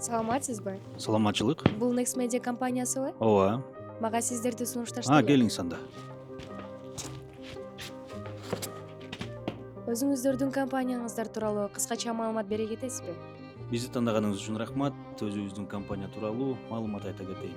Саламатсызбы? Саламатчылык. Бул Next Media компаниясыбы? Ооба. Мага сиздерди сунушташты эле. Келиңиз анда. Өзүңүздөрдүн компанияңыздар тууралуу кыскача маалымат бере кетесизби? Бизди тандаганыңыз үчүн рахмат. Өзүбүздүн компания тууралуу маалымат айта кетейин.